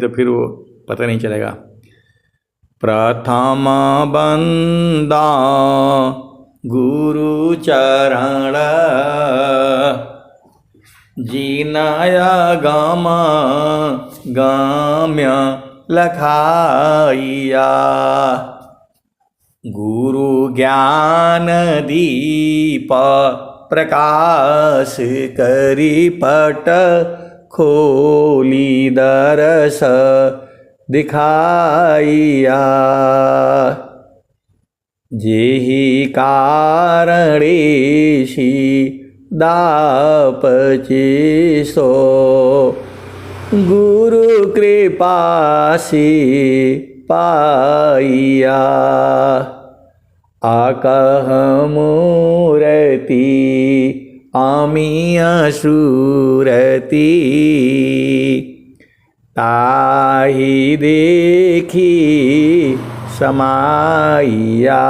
तो फिर वो पता नहीं चलेगा। प्रथम बंदा गुरु चरण जीनाया गाम गाम्य लखाइया। गुरु ज्ञान दीप प्रकाश करी पट खोली दरस दिखाइया। जेहि कारणेशि दापचे सो गुरु कृपा से पाइया। आकह मूरति आमी असुरति ताहि देखी समाइया।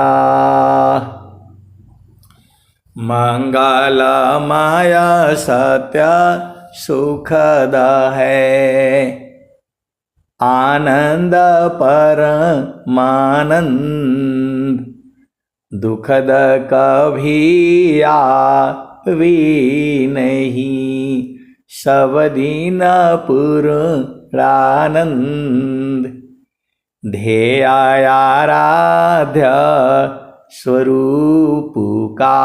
मंगल माया सत्य सुखद है आनंद परमानंद। दुखद कभी आवी नहीं सब दिन पूर्णानंद। ध्येय आराध्य स्वरूप का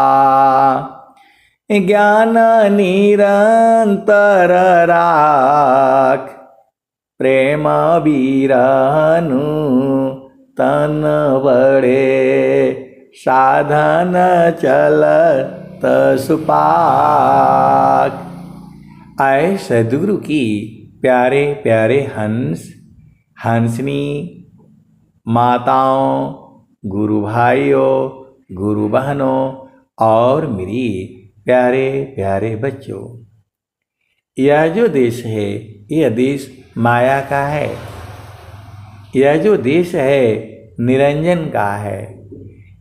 ज्ञान निरंतर राख। प्रेम बीरनु तन बड़े साधन चलत सुपाक। आए सद्गुरु की प्यारे प्यारे हंस हंसनी माताओं, गुरु भाइयों, गुरु बहनों और मेरी प्यारे प्यारे बच्चों। यह जो देश है यह देश माया का है। यह जो देश है निरंजन का है।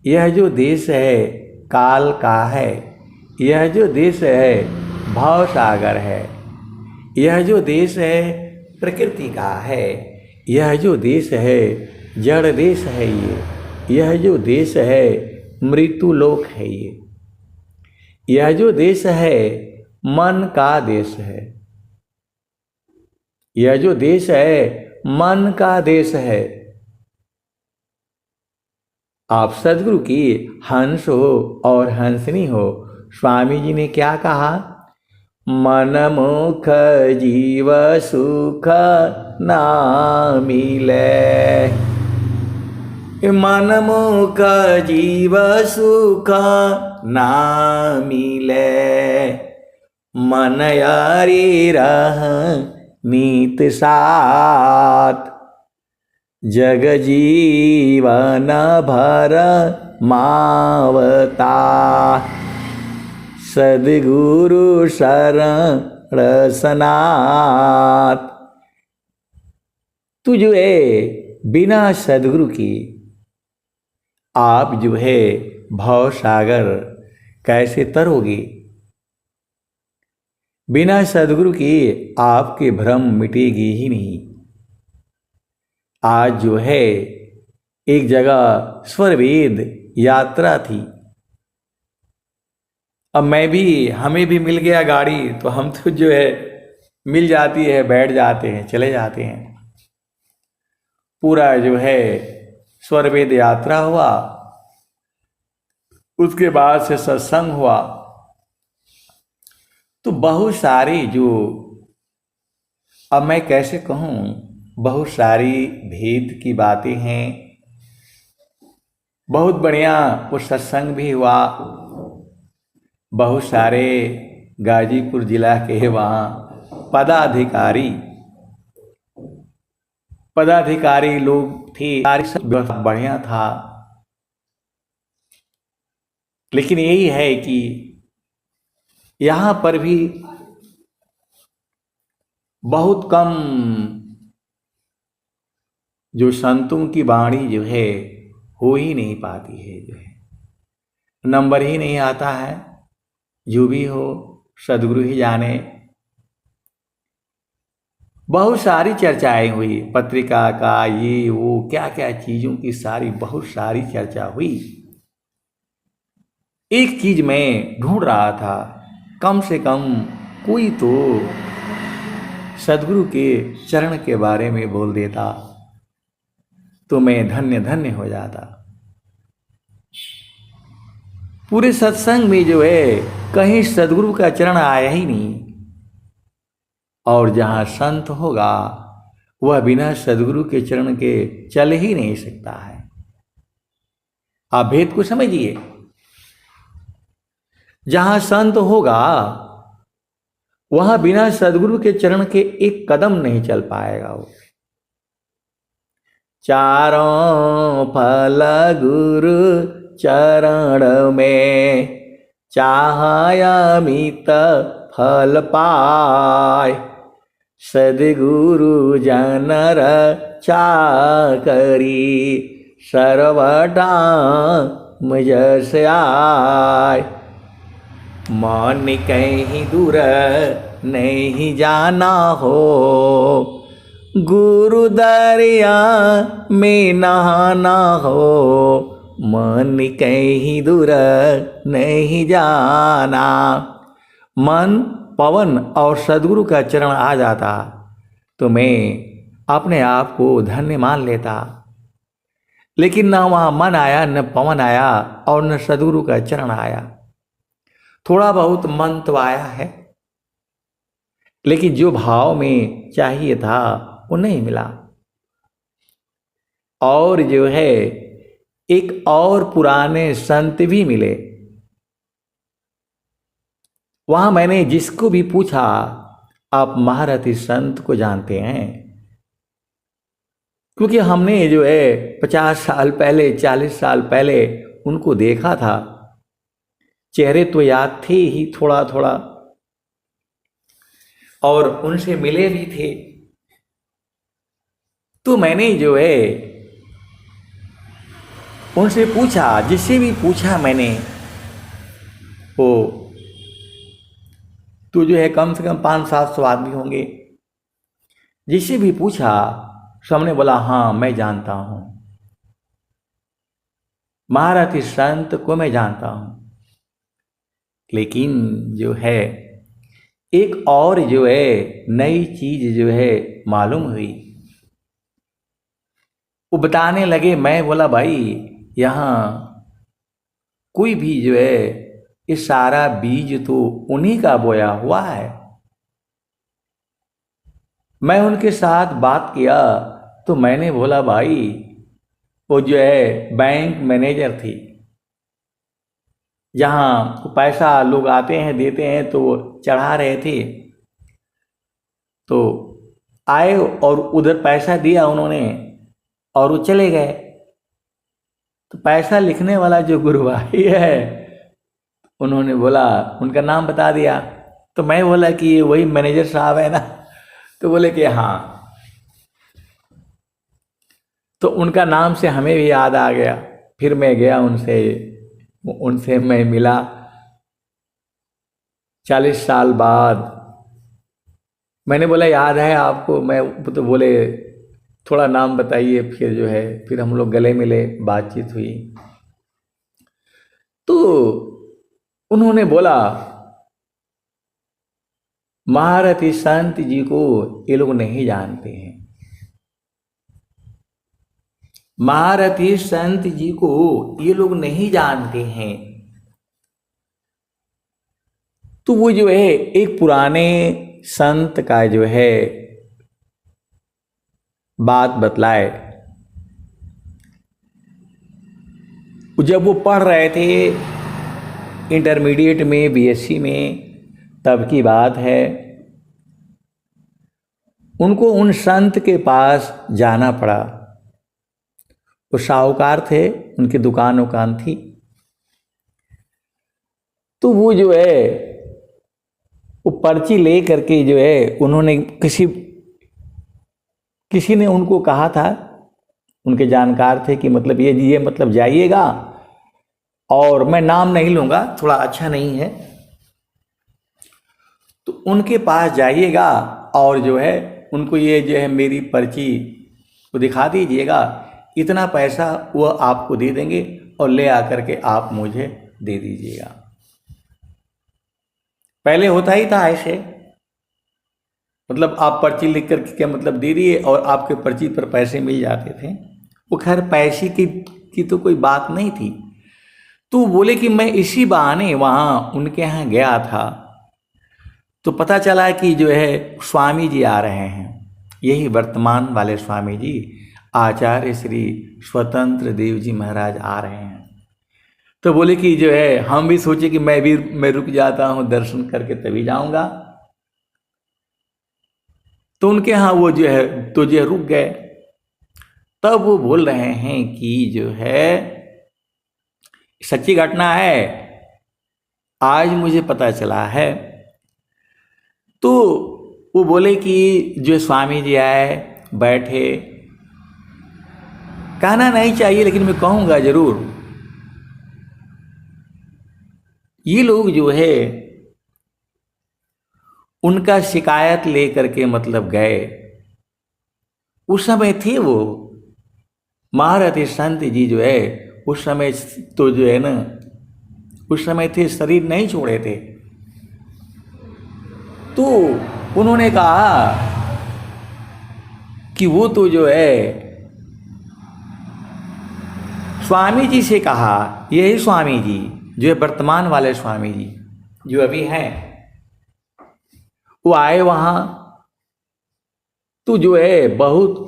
यह जो देश है काल का है। यह जो देश है भव सागर है। यह जो देश है प्रकृति का है। यह जो देश है जड़ देश है। यह जो देश है मृत्यु लोक है। यह जो देश है मन का देश है। यह जो देश है मन का देश है। आप सद्गुरु की हंस हो और हंसनी हो। स्वामी जी ने क्या कहा? मन मुख जीव सुख ना मिले। मन मुख जीव सुख ना मिले। मन यारी रह नीत साथ। जग जीवन भर मावता। सद्गुरु शरण सनाथ। तू जो है बिना सद्गुरु की आप जो है भव सागर कैसे तरोगे? बिना सद्गुरु की आपके भ्रम मिटेगी ही नहीं। आज जो है एक जगह स्वरवेद यात्रा थी। अब हमें भी मिल गया गाड़ी तो हम तो जो है मिल जाती है, बैठ जाते हैं, चले जाते हैं। पूरा जो है स्वरवेद यात्रा हुआ। उसके बाद से सत्संग हुआ तो बहुत सारी जो, अब मैं कैसे कहूँ, बहुत सारी भेद की बातें हैं। बहुत बढ़िया वो सत्संग भी हुआ। बहुत सारे गाजीपुर जिला के वहाँ पदाधिकारी लोग थे। सब बढ़िया था। लेकिन यही है कि यहाँ पर भी बहुत कम जो संतों की वाणी जो है हो ही नहीं पाती है, जो है नंबर ही नहीं आता है। जो भी हो सद्गुरु ही जाने। बहुत सारी चर्चाएं हुई, पत्रिका का ये वो क्या क्या चीज़ों की सारी बहुत सारी चर्चा हुई। एक चीज मैं ढूंढ रहा था, कम से कम कोई तो सदगुरु के चरण के बारे में बोल देता तो मैं धन्य धन्य हो जाता। पूरे सत्संग में जो है कहीं सदगुरु का चरण आया ही नहीं, और जहाँ संत होगा वह बिना सदगुरु के चरण के चल ही नहीं सकता है। आप भेद को समझिए, जहाँ संत होगा वहाँ बिना सदगुरु के चरण के एक कदम नहीं चल पाएगा वो। चारों फल गुरु चरण में चाहयामित फल पाय, सद्गुरु जनर चाकरी सर्वटा मुझस आय। मन कहीं दूर नहीं जाना हो, गुरु दरिया में नहाना हो। मन कहीं दूर नहीं जाना। मन पवन और सद्गुरु का चरण आ जाता तो मैं अपने आप को धन्य मान लेता, लेकिन न वहाँ मन आया, न पवन आया और न सद्गुरु का चरण आया। थोड़ा बहुत मन तो आया है, लेकिन जो भाव में चाहिए था वो नहीं मिला। और जो है एक और पुराने संत भी मिले। वहां मैंने जिसको भी पूछा, आप महारथी संत को जानते हैं? क्योंकि हमने जो है 50 साल पहले 40 साल पहले उनको देखा था, चेहरे तो याद थे ही थोड़ा थोड़ा, और उनसे मिले भी थे। तो मैंने जो है उनसे पूछा, जिससे भी पूछा मैंने, वो तो जो है कम से कम 500-700 आदमी होंगे। जिससे भी पूछा सबने बोला हाँ मैं जानता हूँ, महारथी संत को मैं जानता हूँ। लेकिन जो है एक और जो है नई चीज जो है मालूम हुई। वो बताने लगे, मैं बोला भाई यहाँ कोई भी जो है ये सारा बीज तो उन्हीं का बोया हुआ है। मैं उनके साथ बात किया तो मैंने बोला भाई वो जो है बैंक मैनेजर थी, जहाँ पैसा लोग आते हैं देते हैं तो चढ़ा रहे थे, तो आए और उधर पैसा दिया उन्होंने और वो चले गए। तो पैसा लिखने वाला जो गुरु भाई है, उन्होंने बोला, उनका नाम बता दिया। तो मैं बोला कि ये वही मैनेजर साहब है ना? तो बोले कि हाँ। तो उनका नाम से हमें भी याद आ गया। फिर मैं गया उनसे मैं मिला 40 साल बाद। मैंने बोला याद है आपको? मैं तो बोले थोड़ा नाम बताइए। फिर जो है फिर हम लोग गले मिले, बातचीत हुई। तो उन्होंने बोला महारथी संत जी को ये लोग नहीं जानते हैं, महारथी संत जी को ये लोग नहीं जानते हैं। तो वो जो है एक पुराने संत का जो है बात बतलाए। जब वो पढ़ रहे थे इंटरमीडिएट में, बीएससी में, तब की बात है, उनको उन संत के पास जाना पड़ा। वो साहूकार थे, उनकी दुकान उकान थी। तो वो जो है वो पर्ची ले करके जो है उन्होंने किसी ने उनको कहा था, उनके जानकार थे कि मतलब ये मतलब जाइएगा, और मैं नाम नहीं लूँगा, थोड़ा अच्छा नहीं है, तो उनके पास जाइएगा और जो है उनको ये जो है मेरी पर्ची को दिखा दीजिएगा, इतना पैसा वो आपको दे देंगे और ले आकर के आप मुझे दे दीजिएगा। पहले होता ही था ऐसे, मतलब आप पर्ची लिख कर क्या मतलब दे दिए और आपके पर्ची पर पैसे मिल जाते थे। वो खैर पैसे की तो कोई बात नहीं थी। तो बोले कि मैं इसी बहाने वहाँ उनके यहाँ गया था, तो पता चला कि जो है स्वामी जी आ रहे हैं, यही वर्तमान वाले स्वामी जी आचार्य श्री स्वतंत्र देव जी महाराज आ रहे हैं। तो बोले कि जो है हम भी सोचे कि मैं रुक जाता हूँ, दर्शन करके तभी जाऊंगा। तो उनके यहाँ वो जो है तो जो रुक गए। तब वो बोल रहे हैं कि जो है सच्ची घटना है, आज मुझे पता चला है। तो वो बोले कि जो स्वामी जी आए, बैठे, कहना नहीं चाहिए लेकिन मैं कहूँगा जरूर। ये लोग जो है उनका शिकायत लेकर के मतलब गए। उस समय थे वो महारथी संत जी जो है, उस समय तो जो है ना, उस समय थे, शरीर नहीं छोड़े थे। तो उन्होंने कहा कि वो तो जो है स्वामी जी से कहा, यही स्वामी जी जो है वर्तमान वाले स्वामी जी जो अभी हैं, वो आए वहाँ। तो जो है बहुत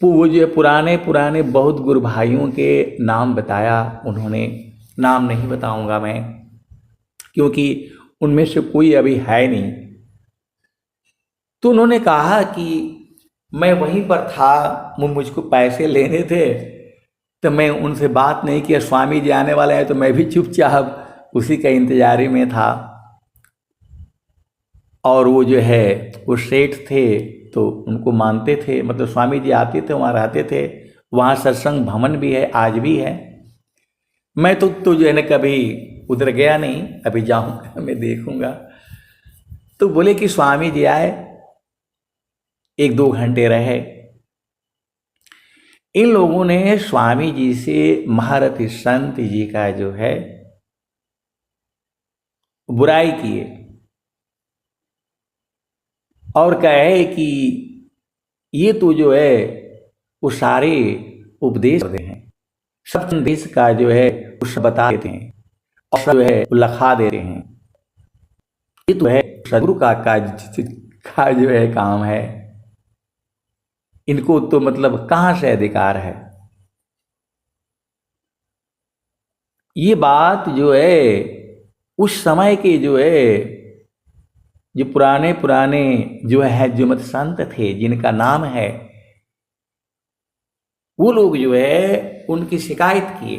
वो जो पुराने बहुत गुरु भाइयों के नाम बताया उन्होंने। नाम नहीं बताऊंगा मैं क्योंकि उनमें से कोई अभी है नहीं। तो उन्होंने कहा कि मैं वहीं पर था, वो मुझको पैसे लेने थे, तो मैं उनसे बात नहीं किया। स्वामी जी आने वाले हैं तो मैं भी चुपचाप उसी का इंतजारी में था। और वो जो है वो सेठ थे तो उनको मानते थे, मतलब स्वामी जी आते थे, वहाँ रहते थे। वहाँ सत्संग भवन भी है, आज भी है। मैं तो जो है ना कभी उधर गया नहीं, अभी जाऊँगा, मैं देखूँगा। तो बोले कि स्वामी जी आए, 1-2 घंटे रहे। इन लोगों ने स्वामी जी से महारथी संत जी का जो है बुराई किए और कहे कि ये तो जो है वो सारे उपदेश करते हैं, सब संदेश का जो है वो बता देते हैं और सब जो है वो लखा देते हैं। ये तो है सदगुरु का जो है काम है, इनको तो मतलब कहाँ से अधिकार है। ये बात जो है उस समय के जो है जो पुराने जो है जो मत संत थे जिनका नाम है, वो लोग जो है उनकी शिकायत किए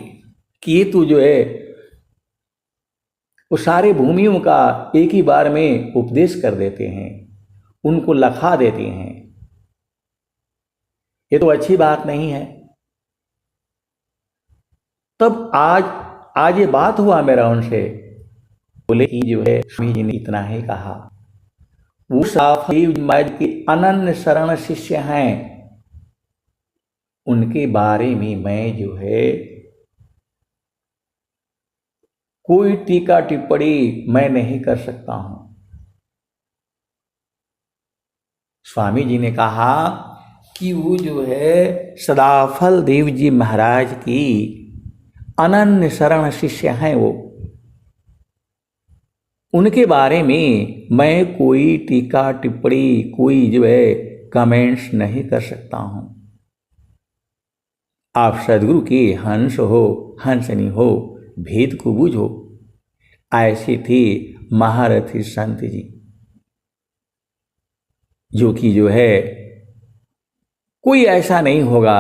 कि ये तो जो है वो सारे भूमियों का एक ही बार में उपदेश कर देते हैं, उनको लखा देते हैं, ये तो अच्छी बात नहीं है। तब आज ये बात हुआ मेरा उनसे। बोले कि जो है स्वामी जी ने इतना ही कहा, वो साफी मज के अनन्य शरण शिष्य हैं, उनके बारे में मैं जो है कोई टीका टिप्पणी मैं नहीं कर सकता हूं। स्वामी जी ने कहा कि वो जो है सदाफल देव जी महाराज की अनन्य शरण शिष्य हैं, वो उनके बारे में मैं कोई टीका टिप्पणी कोई जो है कमेंट्स नहीं कर सकता हूं। आप सदगुरु के हंस हो, हंसनी हो, भेद को बूझो। ऐसे थे महारथी संत जी, जो कि जो है कोई ऐसा नहीं होगा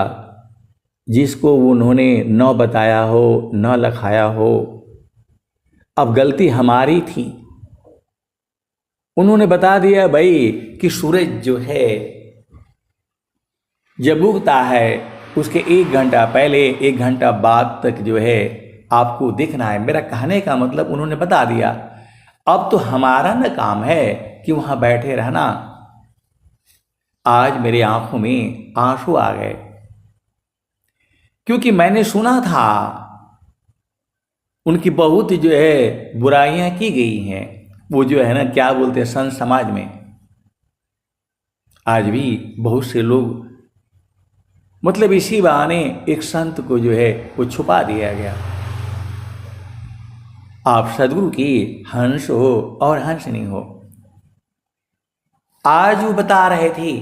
जिसको उन्होंने न बताया हो, न लिखाया हो। अब गलती हमारी थी, उन्होंने बता दिया भाई कि सूरज जो है जब उगता है उसके 1 घंटा पहले 1 घंटा बाद तक जो है आपको दिखना है। मेरा कहने का मतलब उन्होंने बता दिया। अब तो हमारा न काम है कि वहाँ बैठे रहना आज मेरे आंखों में आंसू आ गए, क्योंकि मैंने सुना था उनकी बहुत जो है बुराइयां की गई हैं। वो जो है ना, क्या बोलते हैं, संत समाज में आज भी बहुत से लोग, मतलब इसी बहाने एक संत को जो है वो छुपा दिया गया। आप सदगुरु की हंस हो और हंस नहीं हो। आज वो बता रहे थे,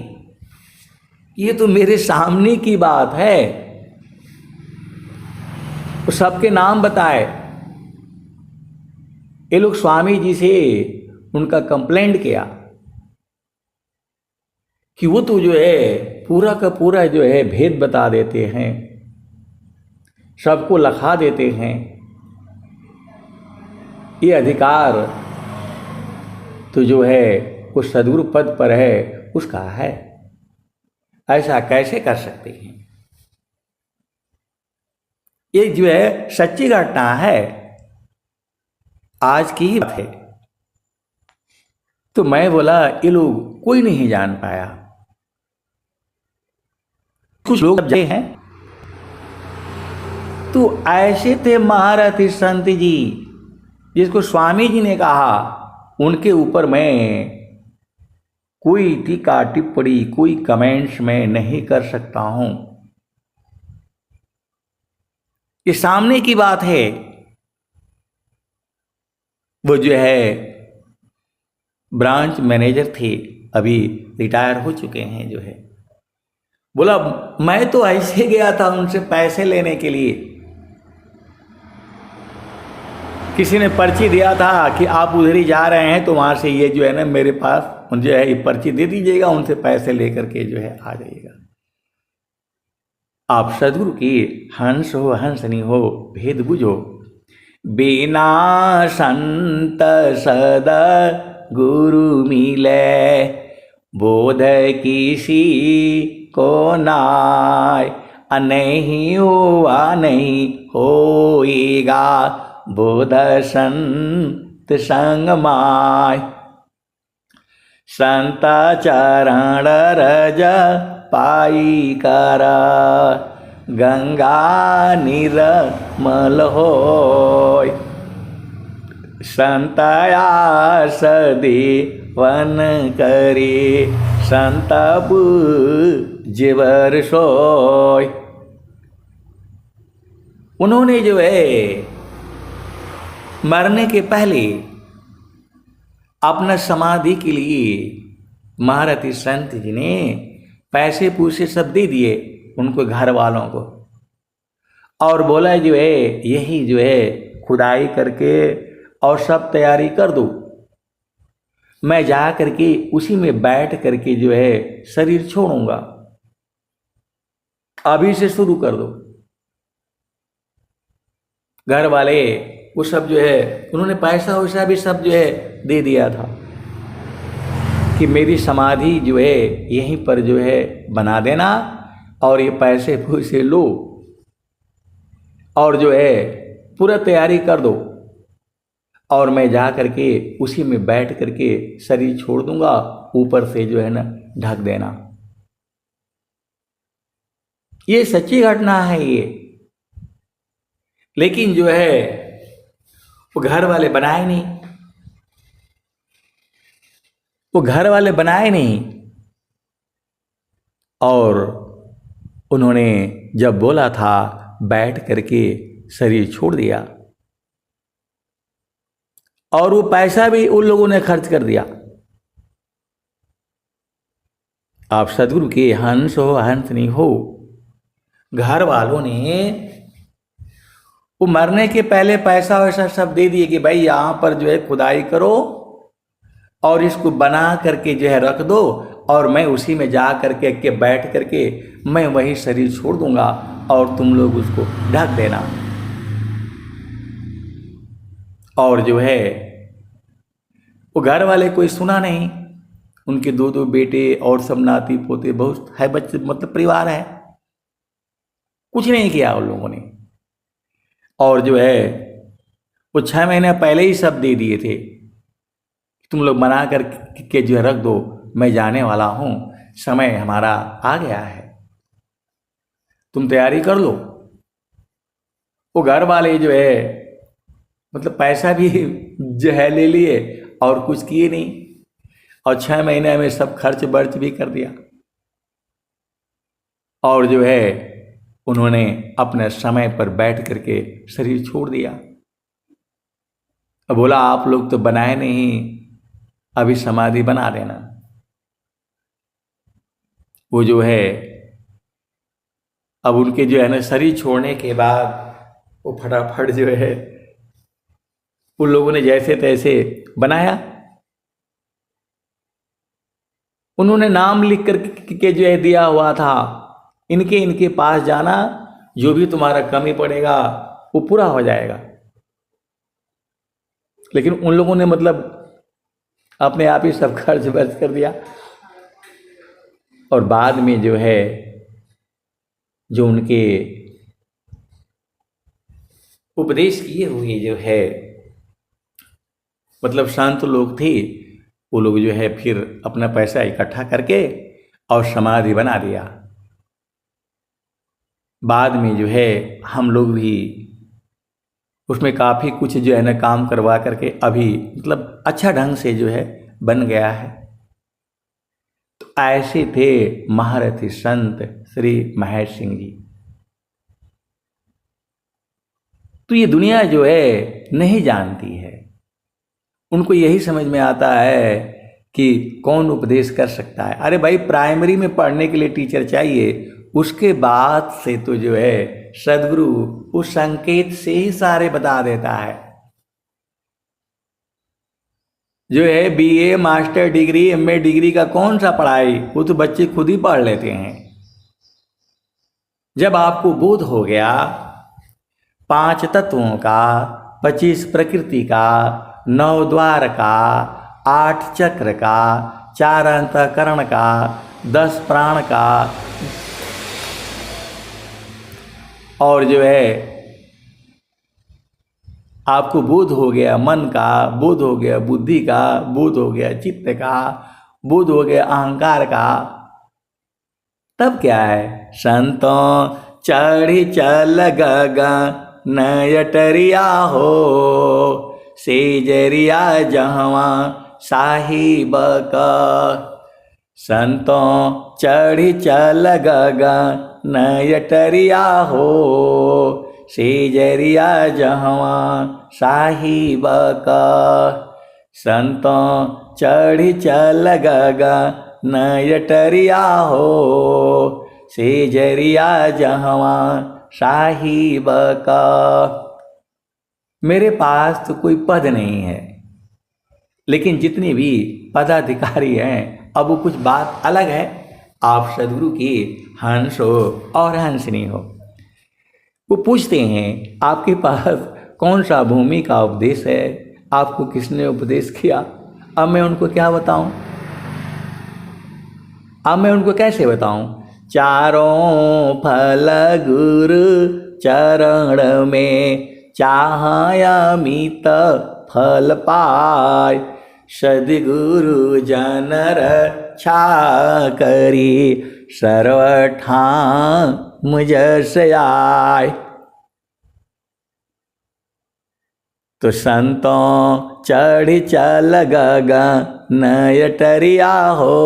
ये तो मेरे सामने की बात है। वो सबके नाम बताए। ये लोग स्वामी जी से उनका कंप्लेंट किया कि वो तो जो है पूरा का पूरा जो है भेद बता देते हैं, सबको लखा देते हैं। ये अधिकार तो जो है वो सदगुरु पद पर है उसका है, ऐसा कैसे कर सकते हैं। ये जो है सच्ची घटना है, आज की ही बात है। तो मैं बोला ये लोग कोई नहीं जान पाया। कुछ लोग अब जाते हैं तो ऐसे थे महारथी संत जी, जिसको स्वामी जी ने कहा उनके ऊपर मैं कोई टीका टिप्पणी, कोई कमेंट्स मैं नहीं कर सकता हूं। ये सामने की बात है। वो जो है ब्रांच मैनेजर थे, अभी रिटायर हो चुके हैं। जो है बोला मैं तो ऐसे गया था उनसे पैसे लेने के लिए। किसी ने पर्ची दिया था कि आप उधर ही जा रहे हैं तो वहां से ये जो है ना मेरे पास जो है ये पर्ची दे दीजिएगा, उनसे पैसे लेकर के जो है आ जाइएगा। आप सदगुरु की हंस हो हंस नहीं हो, भेद बुझो। बिना संत सद गुरु मिले, बोध किसी को नाय। नहीं हुआ नहीं होएगा, बोध संत संग माय। संत चरण रज पाई कर, गंगा निर्मल होय। संत आस देवन करे, संत जीवर सोय। उन्होंने जो है मरने के पहले अपना समाधि के लिए महारथी संत जी ने पैसे पूसे सब दे दिए उनको, घर वालों को, और बोला जो है यही जो है खुदाई करके और सब तैयारी कर दो, मैं जा करके उसी में बैठ करके जो है शरीर छोड़ूंगा, अभी से शुरू कर दो। घर वाले वो सब जो है उन्होंने पैसा वैसा भी सब जो है दे दिया था कि मेरी समाधि जो है यहीं पर जो है बना देना, और ये पैसे पूसे लो और जो है पूरा तैयारी कर दो, और मैं जा करके उसी में बैठ करके शरीर छोड़ दूंगा, ऊपर से जो है ना ढक देना। ये सच्ची घटना है ये। लेकिन जो है वो घर वाले बनाए नहीं, वो घर वाले बनाए नहीं। और उन्होंने जब बोला था बैठ करके शरीर छोड़ दिया, और वो पैसा भी उन लोगों ने खर्च कर दिया। आप सदगुरु के हंस हो हंस नहीं हो। घर वालों ने वो मरने के पहले पैसा वैसा सब दे दिए कि भाई यहाँ पर जो है खुदाई करो और इसको बना करके जो है रख दो, और मैं उसी में जा करके बैठ करके मैं वही शरीर छोड़ दूंगा, और तुम लोग उसको ढक देना। और जो है वो घर वाले कोई सुना नहीं। उनके दो दो बेटे और सब नाती पोते बहुत है, बच्चे मतलब परिवार है, कुछ नहीं किया उन लोगों ने। और जो है वो 6 महीने पहले ही सब दे दिए थे, तुम लोग बना कर के जो है रख दो, मैं जाने वाला हूँ। समय हमारा आ गया है, तुम तैयारी कर लो। वो घर वाले जो है मतलब पैसा भी जो है ले लिए और कुछ किए नहीं, और 6 महीने में सब खर्च बर्च भी कर दिया, और जो है उन्होंने अपने समय पर बैठ करके शरीर छोड़ दिया। अब बोला आप लोग तो बनाए नहीं, अभी समाधि बना देना। वो जो है अब उनके जो है ना शरीर छोड़ने के बाद वो फटाफट जो है उन लोगों ने जैसे तैसे बनाया। उन्होंने नाम लिख कर के जो है दिया हुआ था, इनके पास जाना, जो भी तुम्हारा कमी पड़ेगा वो पूरा हो जाएगा। लेकिन उन लोगों ने मतलब अपने आप ही सब खर्च वर्च कर दिया, और बाद में जो है जो उनके उपदेश किए हुए जो है मतलब संत लोग थे, वो लोग जो है फिर अपना पैसा इकट्ठा करके और समाधि बना दिया। बाद में जो है हम लोग भी उसमें काफ़ी कुछ जो है ना काम करवा करके अभी मतलब अच्छा ढंग से जो है बन गया है। तो ऐसे थे महारथी संत श्री महेश सिंह जी। तो ये दुनिया जो है नहीं जानती है, उनको यही समझ में आता है कि कौन उपदेश कर सकता है। अरे भाई, प्राइमरी में पढ़ने के लिए टीचर चाहिए, उसके बाद से तो जो है सदगुरु उस संकेत से ही सारे बता देता है। जो है BA master degree MA degree का कौन सा पढ़ाई, वो तो बच्चे खुद ही पढ़ लेते हैं। जब आपको बोध हो गया 5 तत्वों का, 25 प्रकृति का, 9 द्वार का, 8 चक्र का, 4 अंतःकरण का, 10 प्राण का, और जो है आपको बोध हो गया मन का, बोध हो गया बुद्धि का, बोध हो गया चित्त का, बोध हो गया अहंकार का, तब क्या है? संतों चढ़ी चल गगन नयटरिया हो, सेजरिया जहवा साहिब का। संतों चढ़ी चल गगन नयटरिया हो, सेजरिया जहवा साहिब का। संतों चढ़ी चल गगन नयटरिया हो, सेजरिया जहवा साहिब का। मेरे पास तो कोई पद नहीं है, लेकिन जितने भी पदाधिकारी हैं, अब वो कुछ बात अलग है। आप सदगुरु की हंस हो और हंसनी हो। वो पूछते हैं आपके पास कौन सा भूमि का उपदेश है, आपको किसने उपदेश किया? अब मैं उनको क्या बताऊं? अब मैं उनको कैसे बताऊं? चारों फल गुरु चरण में चाहयामित फल पाय, सद्गुरु जन रक्षा करी सर्वठाम जस आय। तो संतों चढ़ी चल गगन नयटरिया हो,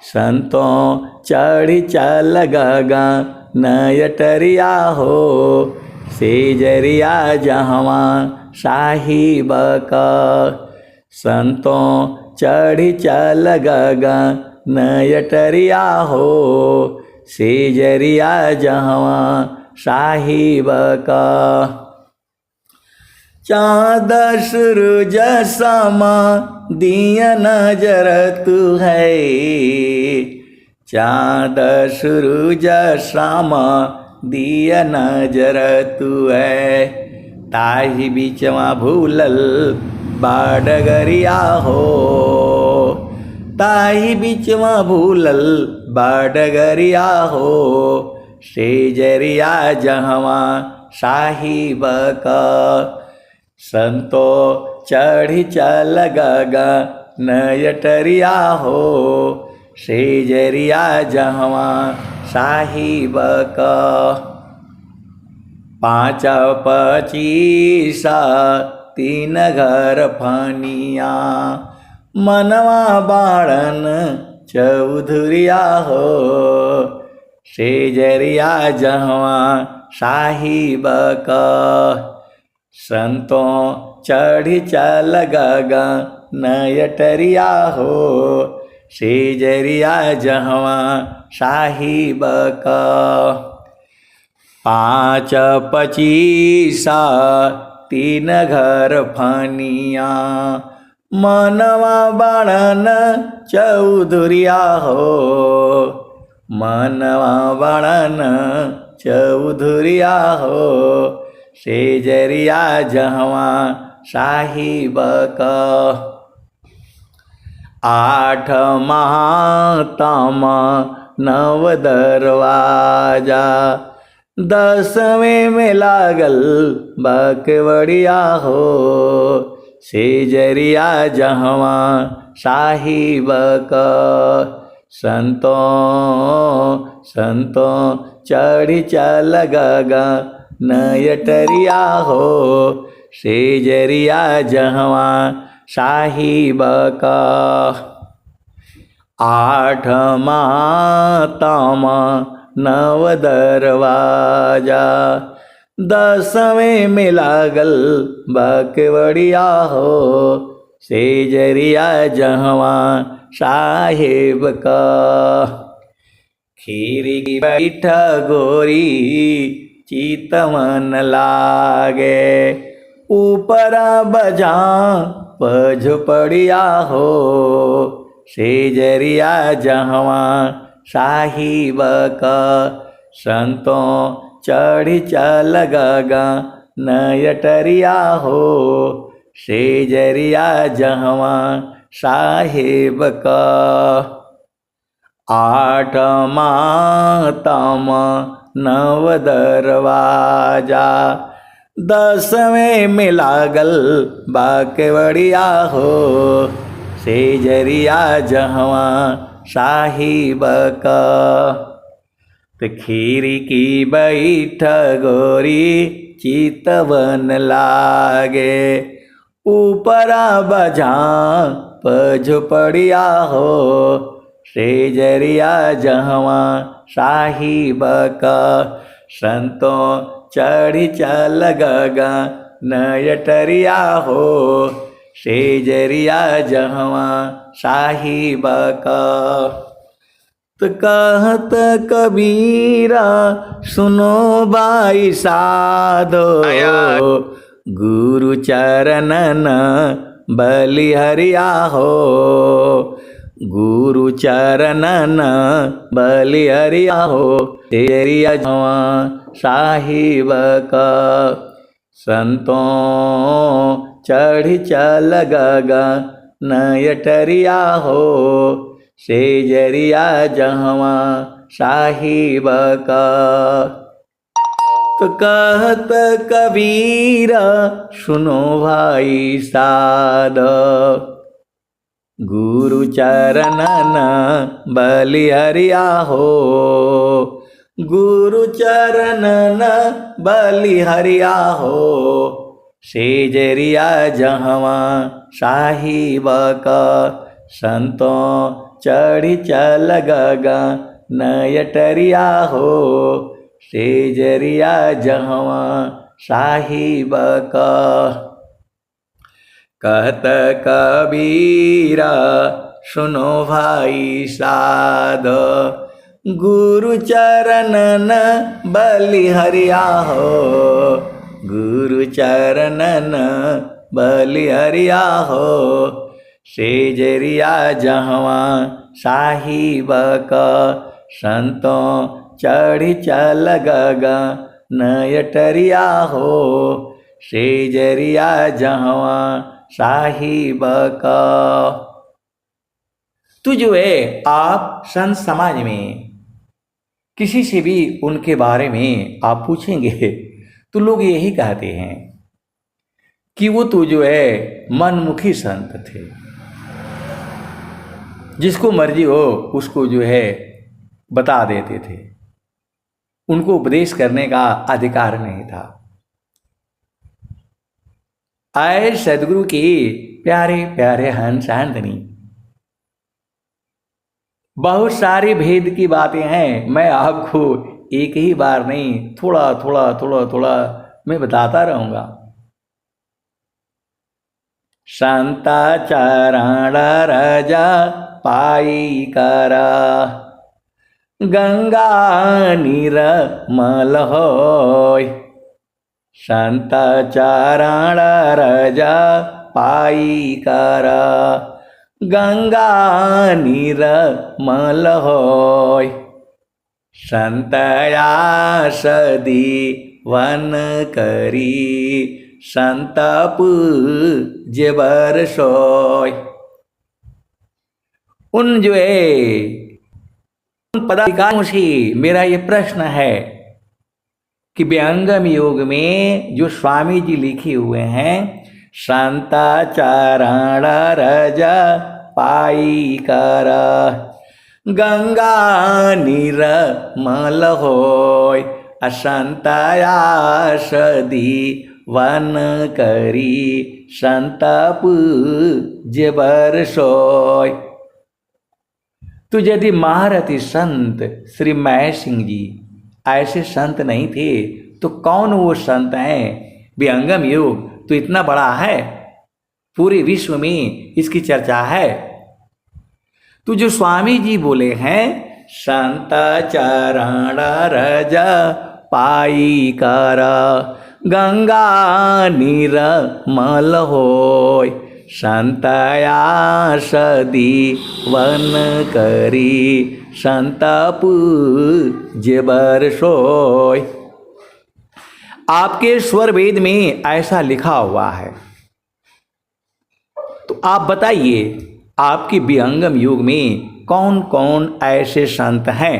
संतों चढ़ी चल गगन नयटरिया हो, सेजरिया जहवा साहिब का। संतों चढ़ी चल गगन नयटरिया हो, सेजरिया जहवा साहिब का। चाँद सूरज समा दिया नजर तू है, चाँद सूरज समा दिया नजर तू है। ताही बीचवा भूलल बाडगरिया हो, ताही बीचवा भूलल बाडगरिया हो, सेजरिया जहवा साहिब का। संतो चढ़ी चल गगन नयटरिया हो, सेजरिया जहवा साहिब का। 5 25 3 घर फनिया, मनवा बाळन चौधुरिया हो। सेजरिया जहवा साहिब का, संतों चढ़ी चल गगन यटरिया हो। सेजरिया जहवा साहिब का। 5 25 3 घर फनिया, मनवा बाळन चौधुरिया हो। मनवा बाळन चौधुरिया हो। सेजरिया जहवा साहिब का। 8 महातम 9 दरवाजा, 10वें में लागल बकवड़िया हो। सेजरिया जहवा साहिब का। संतों चढ़ी चल गगन यटरिया हो। सेजरिया जहवा साहिब का। 8 महातम 9 दरवाजा, 10वें में लागल बकवड़िया हो। सेजरिया जहवा साहिब का। खीरी की बैठ गोरी चितवन लागे, ऊपरा बजा झुपड़िया हो। सेजरिया जहवा साहिब का। संतों चढ़ी चल गगन यटरिया हो। सेजरिया जहवा साहिब का। 8 महातम 9 दरवाजा, 10वें में लागल बकवड़िया हो। सेजरिया जहवा साहिब का। तो खीरी की बैठ गोरी चितवन लागे, ऊपरा बजा झुपड़िया हो। सेजरिया जहवा साहिब का। संतों चढ़ी चल गगन यटरिया हो। सेजरिया जहवा साहिब का। तो कहत कबीरा सुनो भाई साधो, गुरु चरणन बलिहरिया हो। गुरु चरणन बलिहरिया हो। सेजरिया जहवा साहिब का। संतों चढ़ी चल गगन यटरिया हो। सेजरिया जहवा साहिब का। तो कहत कबीरा सुनो भाई साध, गुरु चरणन बलिहरिया हो। गुरु चरणन बलिहरिया हो। सेजरिया जहवा साहिब का। संतों चढ़ी चल गगन यटरिया हो। सेजरिया जहवा साहिब का। कहत कबीरा सुनो भाई साध, गुरु चरणन बलिहरिया हो। गुरु चरणन बलिहरिया हो। सेजरिया जहवा साहिब का। संतों चढ़ी चल गगन यटरिया हो। सेजरिया जहवा साहिब का। तो जो है आप संत समाज में किसी से भी उनके बारे में आप पूछेंगे तो लोग यही कहते हैं कि वो तो जो है मनमुखी संत थे। जिसको मर्जी हो उसको जो है बता देते थे। उनको उपदेश करने का अधिकार नहीं था। आए सदगुरु के प्यारे प्यारे हंस आनंदनी, बहुत सारे भेद की बातें हैं, मैं आपको एक ही बार नहीं थोड़ा थोड़ा थोड़ा थोड़ा मैं बताता रहूंगा। शांताचारण राजा पाई करा, गंगा निर्मल होय। शांताचारण राजा पाई करा, गंगा निर्मल होय। संतया सदी वन करी, संताप जेबर सोय। उन जो है उन पदाधिकारियों से मेरा ये प्रश्न है कि व्यंगम योग में जो स्वामी जी लिखे हुए हैं, शांताचारण रजा पाई कर, गंगा निर्मल होय। असंतया सदी वन करी, संताप जेबर सोय। तो यदि महारथी संत श्री महेश सिंह जी ऐसे संत नहीं थे तो कौन वो संत हैं? व्यंगम योग तो इतना बड़ा है, पूरे विश्व में इसकी चर्चा है। तो जो स्वामी जी बोले हैं, शांताचारण रजा पाई कर, गंगा निर्मल होय। संतया सदी वन करी, संताप जेबर सोय। आपके स्वर वेद में ऐसा लिखा हुआ है, तो आप बताइए आपके विहंगम युग में कौन कौन ऐसे संत हैं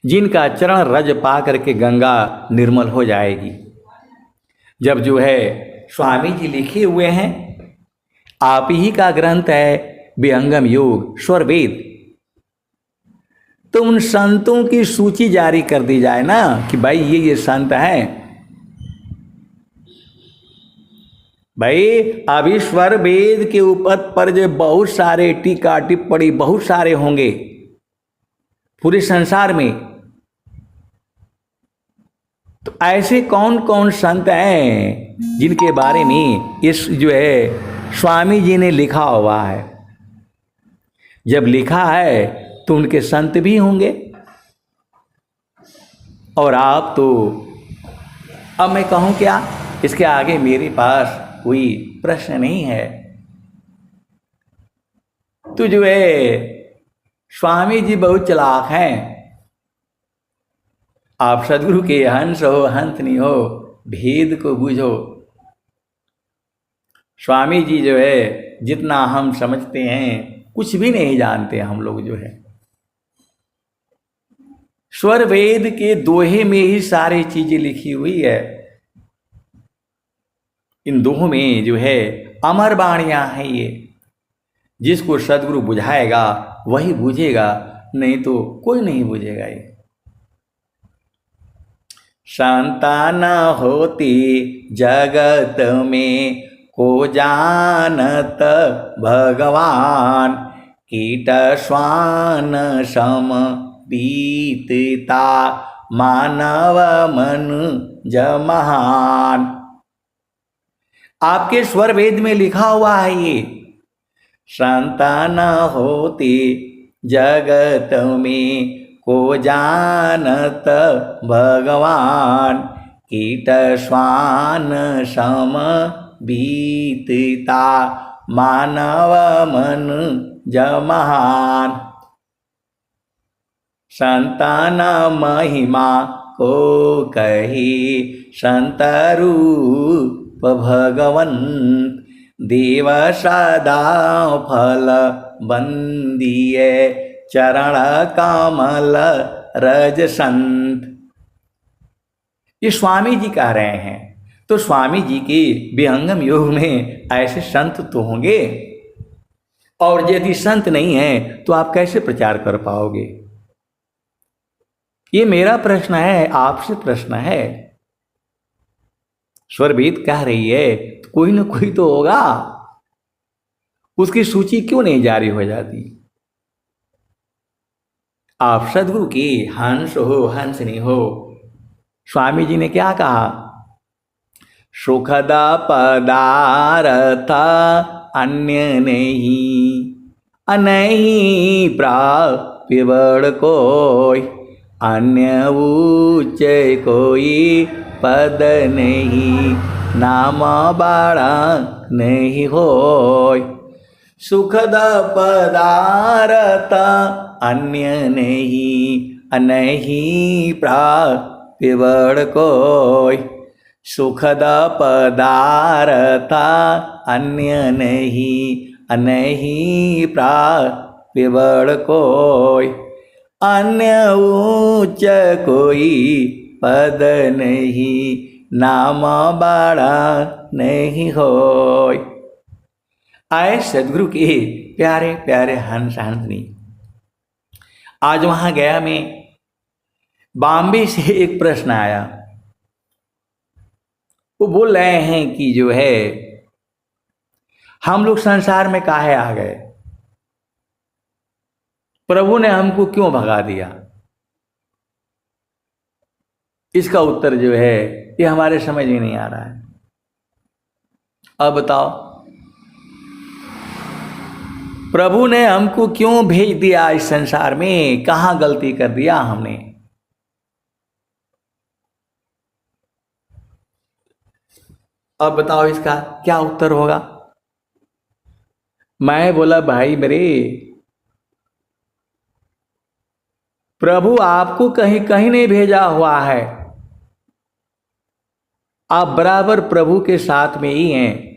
जिनका चरण रज पा करके गंगा निर्मल हो जाएगी। जब जो है स्वामी जी लिखे हुए हैं, आप ही का ग्रंथ है विहंगम योग स्वर वेद, तो उन संतों की सूची जारी कर दी जाए ना कि भाई ये संत हैं। भाई अभी स्वर वेद के ऊपर पर जो बहुत सारे टीका टिप्पणी बहुत सारे होंगे पूरे संसार में, तो ऐसे कौन कौन संत हैं जिनके बारे में इस जो है स्वामी जी ने लिखा हुआ है। जब लिखा है तो उनके संत भी होंगे। और आप तो अब मैं कहूँ क्या, इसके आगे मेरे पास कोई प्रश्न नहीं है। तो जो है स्वामी जी बहुत चालाक हैं। आप सदगुरु के हंस हो हंस नहीं हो, भेद को बूझो। स्वामी जी जो है जितना हम समझते हैं कुछ भी नहीं जानते हम लोग जो है। स्वर वेद के दोहे में ही सारी चीजें लिखी हुई है। इन दोहों में जो है अमर वाणियां हैं। ये जिसको सदगुरु बुझाएगा वही बूझेगा, नहीं तो कोई नहीं बूझेगा। ये संतान होती जगत में को जानत भगवान, कीट श्वान सम बीतता मानव मन जमहान। आपके स्वर वेद में लिखा हुआ है ये, संतान होती जगत में को जानत भगवान, कीट श्वान सम बीतता मानव मन जमहान। संतान महिमा को कही संत रूप भगवंत, देव सदा फल बंदिए चरण कमल रज संत। ये स्वामी जी कह रहे हैं। तो स्वामी जी के विहंगम योग में ऐसे संत तो होंगे। और यदि संत नहीं है तो आप कैसे प्रचार कर पाओगे? ये मेरा प्रश्न है, आपसे प्रश्न है। स्वरभीत कह रही है तो कोई ना कोई तो होगा, उसकी सूची क्यों नहीं जारी हो जाती? आप सदगुरु की हंस हो हंसनी हो। स्वामी जी ने क्या कहा? सुखद पदार्थ अन्य नहीं, अनही प्राप्य बड़ कोई, अन्य उच्च कोई पद नहीं, नाम बड़ा नहीं होय। सुखद पदार्थ अन्य नहीं, अनही प्राप्य बड़ कोई, सुखद पदार्थ अन्य नहीं, अनही प्राप्य बड़ कोई, अन्य उच्च कोई पद नहीं, नाम बड़ा नहीं होय। आए सदगुरु के प्यारे प्यारे हंस हंसनी। आज वहां गया में बॉम्बे से एक प्रश्न आया। वो बोल रहे हैं कि जो है हम लोग संसार में काहे आ गए, प्रभु ने हमको क्यों भगा दिया? इसका उत्तर जो है ये हमारे समझ में नहीं आ रहा है। अब बताओ, प्रभु ने हमको क्यों भेज दिया इस संसार में? कहां गलती कर दिया हमने? अब बताओ इसका क्या उत्तर होगा? मैं बोला भाई मेरे, प्रभु आपको कहीं कहीं नहीं भेजा हुआ है, आप बराबर प्रभु के साथ में ही हैं।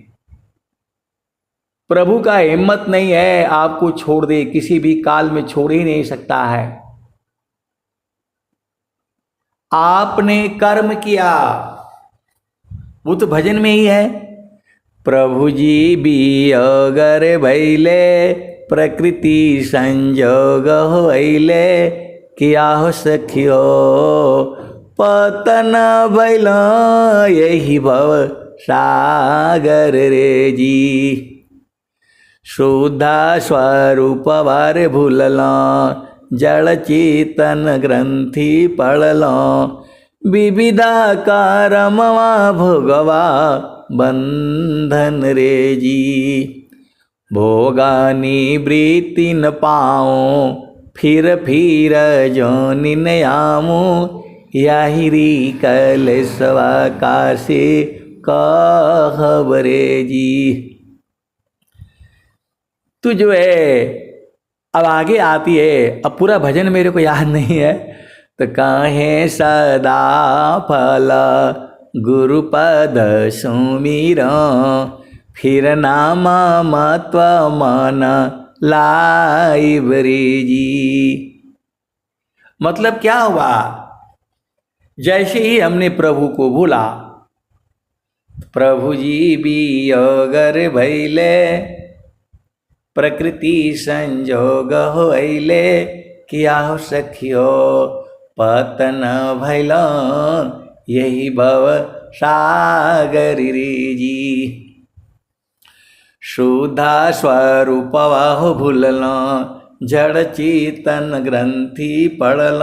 प्रभु का हिम्मत नहीं है आपको छोड़ दे, किसी भी काल में छोड़ ही नहीं सकता है। आपने कर्म किया, वो तो भजन में ही है। प्रभु जी भी अगर भैले, प्रकृति संजोग होइले, किया हो सखियो पतन भैल, यही भव सागर रे जी। शुद्धा स्वरूप वारे भूलल, जड़ चेतन ग्रंथि पड़ल, विविधा करमवा भोगवा बंधन रे जी। भोगानी वृत्ति न पाओ, फिर जोनि न आमो, यही कलेसवा कासे कहबरे जी। तू जो है अब आगे आती है, अब पूरा भजन मेरे को याद नहीं है, तो काहे सदा फल गुरुपद सुमिर, फिर नाम महत्व मन लाइब्रे जी। मतलब क्या हुआ? जैसे ही हमने प्रभु को भूला, प्रभु जी भी अगर भैले, प्रकृति संजोग होइले, किया हो सखियो पतन भैल, यही भव सागर रे जी। शुद्धा स्वरूप वाह भूलल, जड़ चेतन ग्रंथि पड़ल,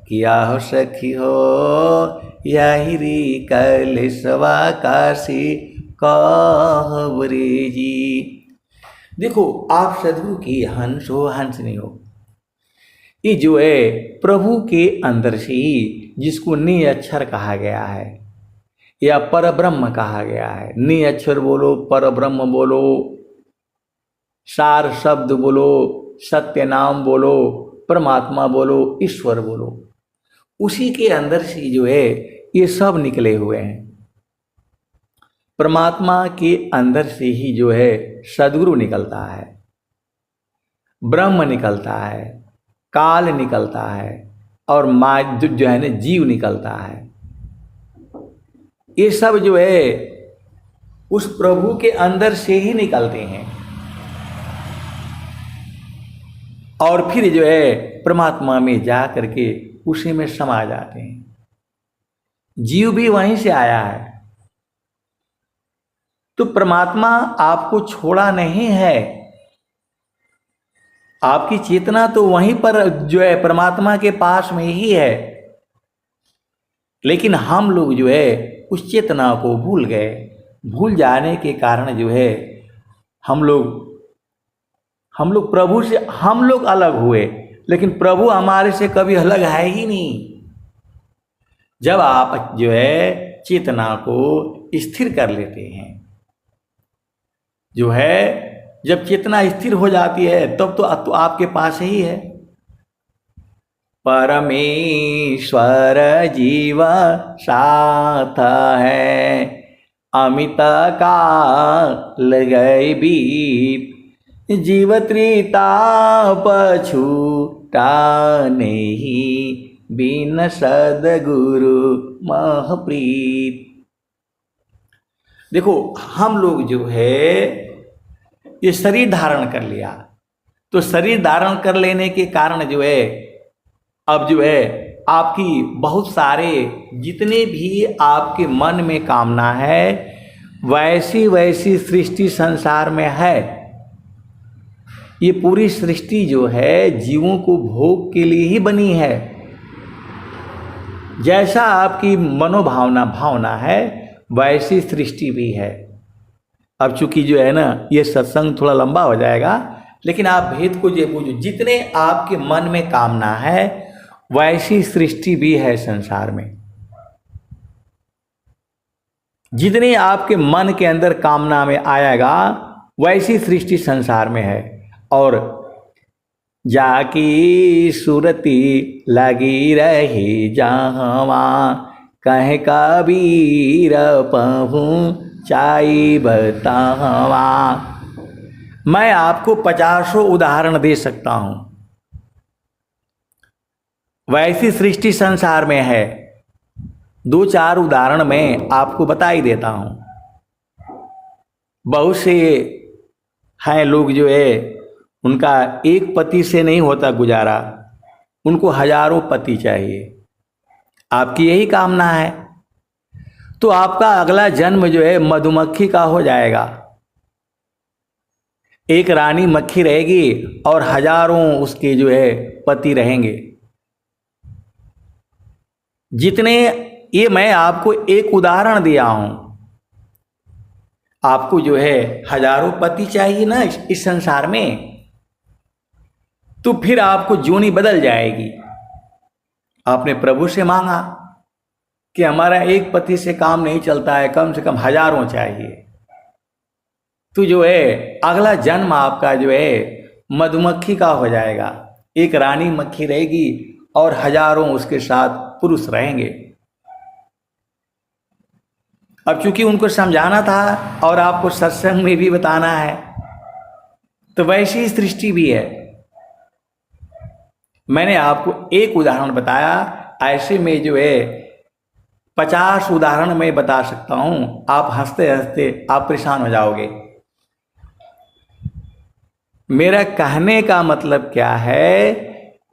किया हो सखी हो यही रे कलेसवा काशी कहबरे जी। देखो, आप सदगुरु की हंस हो हंस नहीं हो, ये जो है प्रभु के अंदर से ही, जिसको निअक्षर कहा गया है या परब्रह्म कहा गया है। निअक्षर बोलो, परब्रह्म बोलो, सार शब्द बोलो, सत्य नाम बोलो, परमात्मा बोलो, ईश्वर बोलो, उसी के अंदर से जो है ये सब निकले हुए हैं। परमात्मा के अंदर से ही जो है सदगुरु निकलता है, ब्रह्म निकलता है, काल निकलता है, और जो है ना जीव निकलता है। ये सब जो है उस प्रभु के अंदर से ही निकलते हैं। और फिर जो है परमात्मा में जा करके उसी में समा जाते हैं। जीव भी वहीं से आया है, तो परमात्मा आपको छोड़ा नहीं है। आपकी चेतना तो वहीं पर जो है परमात्मा के पास में ही है, लेकिन हम लोग जो है उस चेतना को भूल गए। भूल जाने के कारण जो है हम लोग प्रभु से हम लोग अलग हुए, लेकिन प्रभु हमारे से कभी अलग है ही नहीं। जब आप जो है चेतना को स्थिर कर लेते हैं, जो है जब चेतना स्थिर हो जाती है तब तो आपके पास ही है। परमेश्वर जीव साथ है, अमित काल गए बीत, जीव त्रिताप छूटा नहीं, बिन सद्गुरु महप्रीत। देखो हम लोग जो है ये शरीर धारण कर लिया, तो शरीर धारण कर लेने के कारण जो है अब जो है आपकी बहुत सारे जितने भी आपके मन में कामना है वैसी वैसी सृष्टि संसार में है। ये पूरी सृष्टि जो है जीवों को भोग के लिए ही बनी है। जैसा आपकी मनोभावना भावना है वैसी सृष्टि भी है। अब चूंकि जो है ना ये सत्संग थोड़ा लंबा हो जाएगा, लेकिन आप भेद को जो पूछो, जितने आपके मन में कामना है वैसी सृष्टि भी है संसार में। जितने आपके मन के अंदर कामना में आएगा वैसी सृष्टि संसार में है। और जाकी सुरती लगी रही जहाँ, कहे कबीर पहुँचाई बतावा। मैं आपको 50 उदाहरण दे सकता हूँ, वैसी सृष्टि संसार में है। 2-4 उदाहरण मैं आपको बता ही देता हूँ। बहुत से हैं लोग जो है उनका एक पति से नहीं होता गुजारा, उनको हजारों पति चाहिए। आपकी यही कामना है तो आपका अगला जन्म जो है मधुमक्खी का हो जाएगा। एक रानी मक्खी रहेगी और हजारों उसके जो है पति रहेंगे। जितने ये मैं आपको एक उदाहरण दिया हूं, आपको जो है हजारों पति चाहिए ना इस संसार में, तो फिर आपको जोनी बदल जाएगी। आपने प्रभु से मांगा कि हमारा एक पति से काम नहीं चलता है, कम से कम हजारों चाहिए, तो जो है अगला जन्म आपका जो है मधुमक्खी का हो जाएगा। एक रानी मक्खी रहेगी और हजारों उसके साथ पुरुष रहेंगे। अब चूंकि उनको समझाना था और आपको सत्संग में भी बताना है, तो वैसी सृष्टि भी है। मैंने आपको एक उदाहरण बताया, ऐसे में जो है 50 उदाहरण मैं बता सकता हूं। आप हंसते हंसते आप परेशान हो जाओगे। मेरा कहने का मतलब क्या है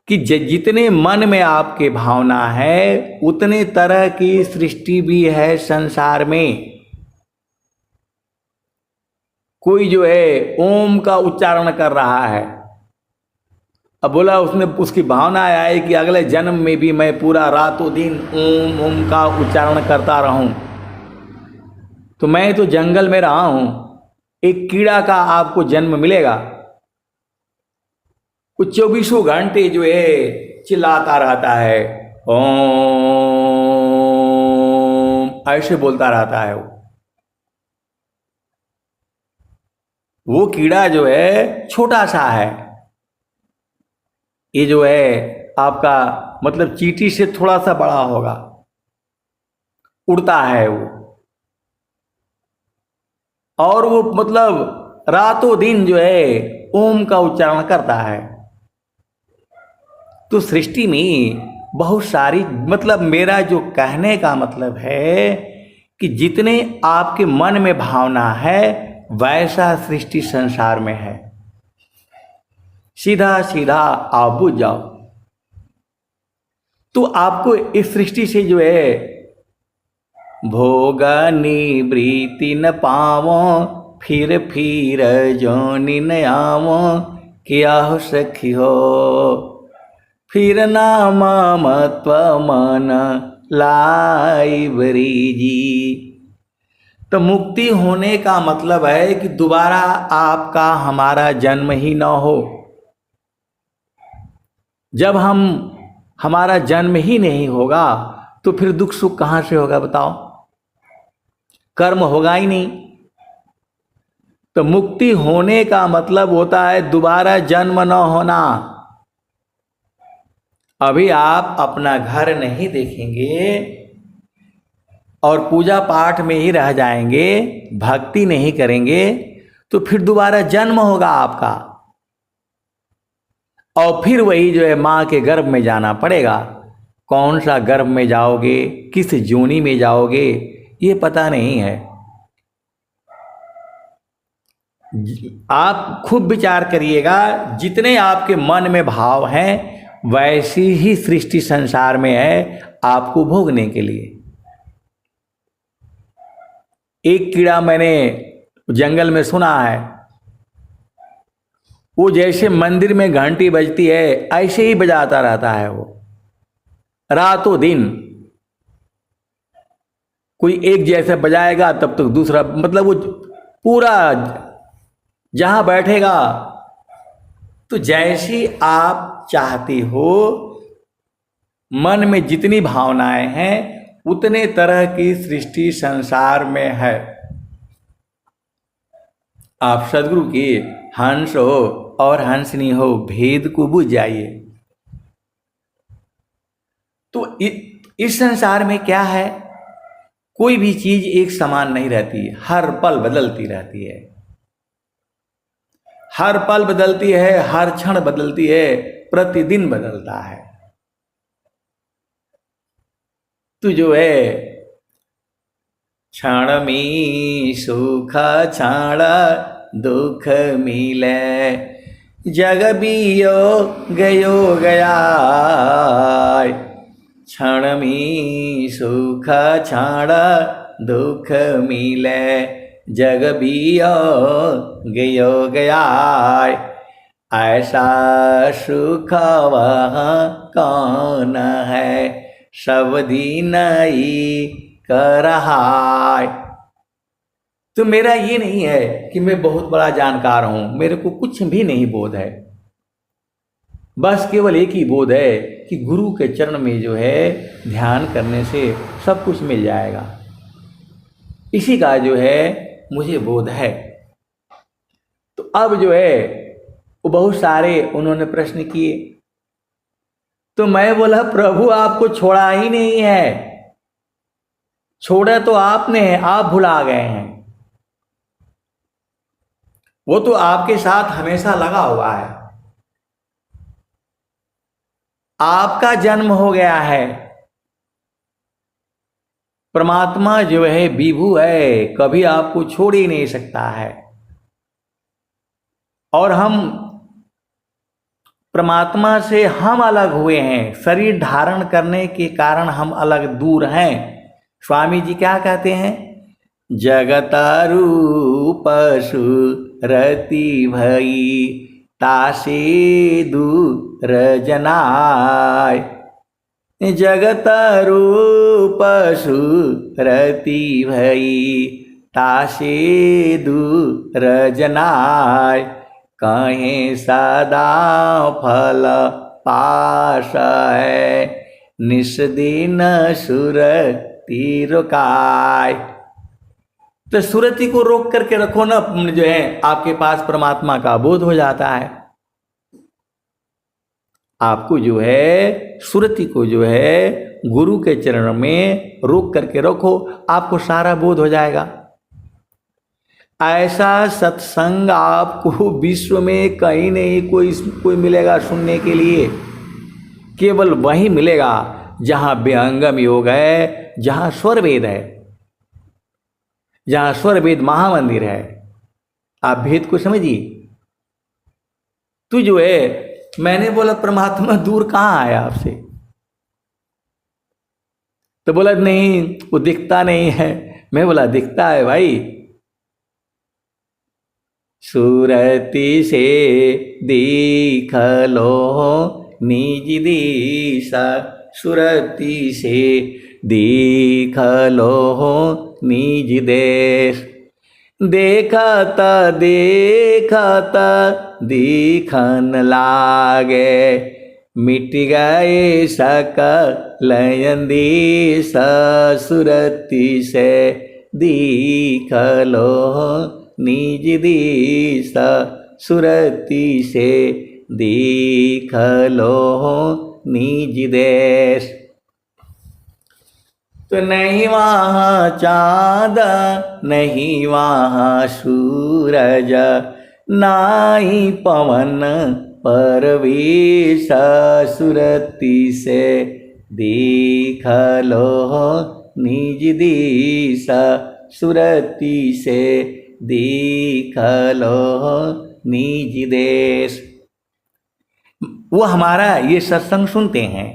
कि जितने मन में आपके भावना है उतने तरह की सृष्टि भी है संसार में। कोई जो है ओम का उच्चारण कर रहा है, अब बोला उसने उसकी भावना आई कि अगले जन्म में भी मैं पूरा रातों दिन ओम ओम का उच्चारण करता रहूं। तो मैं तो जंगल में रहा हूं, एक कीड़ा का आपको जन्म मिलेगा, वो 24 घंटे जो है चिल्लाता रहता है, ओम ऐसे बोलता रहता है। वो कीड़ा जो है छोटा सा है, ये जो है आपका मतलब चींटी से थोड़ा सा बड़ा होगा, उड़ता है वो, और वो मतलब रातों दिन जो है ओम का उच्चारण करता है। तो सृष्टि में बहुत सारी, मतलब मेरा जो कहने का मतलब है कि जितने आपके मन में भावना है वैसा सृष्टि संसार में है। सीधा सीधा आप बुझ जाओ। तो आपको इस सृष्टि से जो है भोग निवृत्ति न पावो, फिर जोनि न आवो, क्या हो सखी हो, फिर नाम मत्व मन लाई बरीजी। तो मुक्ति होने का मतलब है कि दोबारा आपका हमारा जन्म ही न हो। जब हमारा जन्म ही नहीं होगा तो फिर दुख सुख कहां से होगा बताओ, कर्म होगा ही नहीं। तो मुक्ति होने का मतलब होता है दोबारा जन्म न होना। अभी आप अपना घर नहीं देखेंगे और पूजा पाठ में ही रह जाएंगे, भक्ति नहीं करेंगे, तो फिर दोबारा जन्म होगा आपका और फिर वही जो है माँ के गर्भ में जाना पड़ेगा। कौन सा गर्भ में जाओगे, किस जोनी में जाओगे, ये पता नहीं है। आप खूब विचार करिएगा, जितने आपके मन में भाव हैं वैसी ही सृष्टि संसार में है आपको भोगने के लिए। एक कीड़ा मैंने जंगल में सुना है, वो जैसे मंदिर में घंटी बजती है ऐसे ही बजाता रहता है वो रातों दिन। कोई एक जैसे बजाएगा तब तक दूसरा, मतलब वो पूरा जहां बैठेगा। तो जैसी आप चाहती हो, मन में जितनी भावनाएं हैं उतने तरह की सृष्टि संसार में है। आप सदगुरु की हंस हो और हंसनी हो, भेद को बुझ जाइए। तो इस संसार में क्या है, कोई भी चीज एक समान नहीं रहती, हर पल बदलती रहती है, हर पल बदलती है, हर क्षण बदलती है, प्रतिदिन बदलता है। तो जो है क्षण में सुख क्षण दुख मिले, जग बियो गयो गया, क्षण में सुख क्षण दुख मिले, जग बियो गयो गया। ऐसा सुख वह कौन है, सब दिन ही कर रहा है। तो मेरा ये नहीं है कि मैं बहुत बड़ा जानकार हूं, मेरे को कुछ भी नहीं बोध है। बस केवल एक ही बोध है कि गुरु के चरण में जो है ध्यान करने से सब कुछ मिल जाएगा, इसी का जो है मुझे बोध है। तो अब जो है वो बहुत सारे उन्होंने प्रश्न किए, तो मैं बोला प्रभु आपको छोड़ा ही नहीं है, छोड़ा तो आपने है, आप भुला गए हैं। वो तो आपके साथ हमेशा लगा हुआ है, आपका जन्म हो गया है। परमात्मा जो है विभु है, कभी आपको छोड़ ही नहीं सकता है। और हम परमात्मा से हम अलग हुए हैं, शरीर धारण करने के कारण हम अलग दूर हैं। स्वामी जी क्या कहते हैं, जगत रूप सुरति भई, तासे दूर जनाय, जगत रूप सुरति भई, तासे दूर जनाय, कहीं सदा फल पास है, निस दिन सुरति रुकाय। तो सुरति को रोक करके रखो ना, जो है आपके पास परमात्मा का बोध हो जाता है। आपको जो है सुरति को जो है गुरु के चरण में रोक करके रखो, आपको सारा बोध हो जाएगा। ऐसा सत्संग आपको विश्व में कहीं नहीं कोई मिलेगा सुनने के लिए, केवल वही मिलेगा जहां विहंगम योग है, जहां स्वर वेद है, जहां स्वर वेद महामंदिर है। आप भेद को समझिए। तू जो है, मैंने बोला परमात्मा दूर कहाँ आया आपसे? तो बोला नहीं वो दिखता नहीं है। मैं बोला दिखता है भाई, सुरति से दीख लो निज दिशा, सुरति से दीख लो निज देश। देखत देखत दिखन लागे, मिट गए सकल अंदेश, सुरति से दीख लो निज दिशा, सुरति से दीख लो निज देश। तो नहीं वहाँ चाँद नहीं वहाँ सूरज, नाई पवन परवेश, सुरति से दीख लो निज दिशा, सुरति से दीख लो निज देश। वो हमारा ये सत्संग सुनते हैं।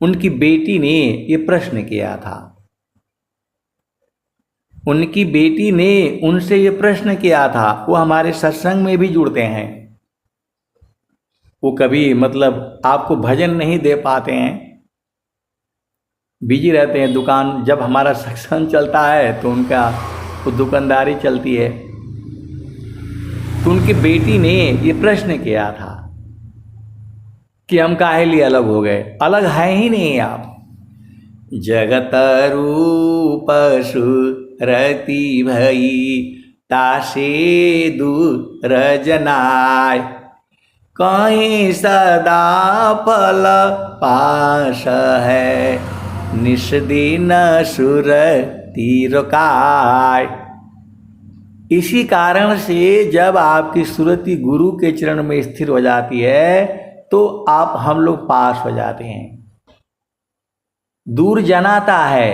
उनकी बेटी ने ये प्रश्न किया था, उनकी बेटी ने उनसे ये प्रश्न किया था। वो हमारे सत्संग में भी जुड़ते हैं। वो कभी मतलब आपको भजन नहीं दे पाते हैं, बिजी रहते हैं। दुकान जब हमारा सत्संग चलता है तो उनका वो दुकानदारी चलती है। तो उनकी बेटी ने ये प्रश्न किया था कि हम काहे लिए अलग हो गए? अलग है ही नहीं आप। जगत रूप सुरति भई, तासे दूर जनाय, कहीं सदा फल पास है, निष्दिन सुरति रुकाय। इसी कारण से जब आपकी सुरति गुरु के चरण में स्थिर हो जाती है तो आप हम लोग पास हो जाते हैं। दूर जनाता है,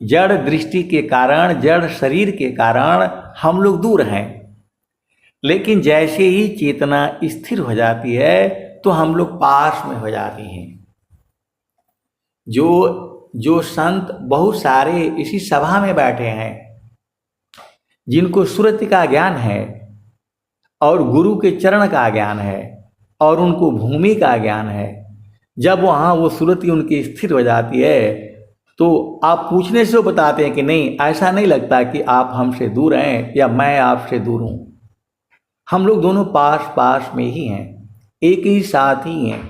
जड़ दृष्टि के कारण, जड़ शरीर के कारण हम लोग दूर हैं। लेकिन जैसे ही चेतना स्थिर हो जाती है तो हम लोग पास में हो जाते हैं। जो संत बहुत सारे इसी सभा में बैठे हैं, जिनको सुरति का ज्ञान है और गुरु के चरण का ज्ञान है और उनको भूमि का ज्ञान है, जब वहाँ वो सुरति उनकी स्थिर हो जाती है तो आप पूछने से वो बताते हैं कि नहीं, ऐसा नहीं लगता कि आप हमसे दूर हैं या मैं आपसे दूर हूँ। हम लोग दोनों पास पास में ही हैं, एक ही साथ ही हैं।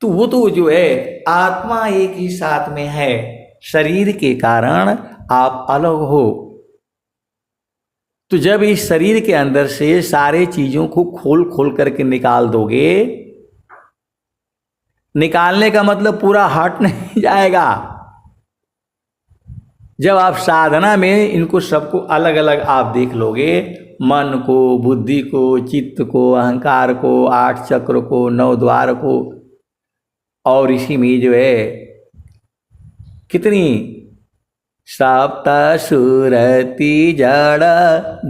तो वो तो जो है आत्मा एक ही साथ में है, शरीर के कारण आप अलग हो। तो जब इस शरीर के अंदर से सारे चीजों को खोल खोल करके निकाल दोगे, निकालने का मतलब पूरा हट नहीं जाएगा। जब आप साधना में इनको सबको अलग अलग आप देख लोगे, मन को, बुद्धि को, चित्त को, अहंकार को, 8 चक्र को, 9 द्वार को, और इसी में जो है कितनी सप्त सुरति जड़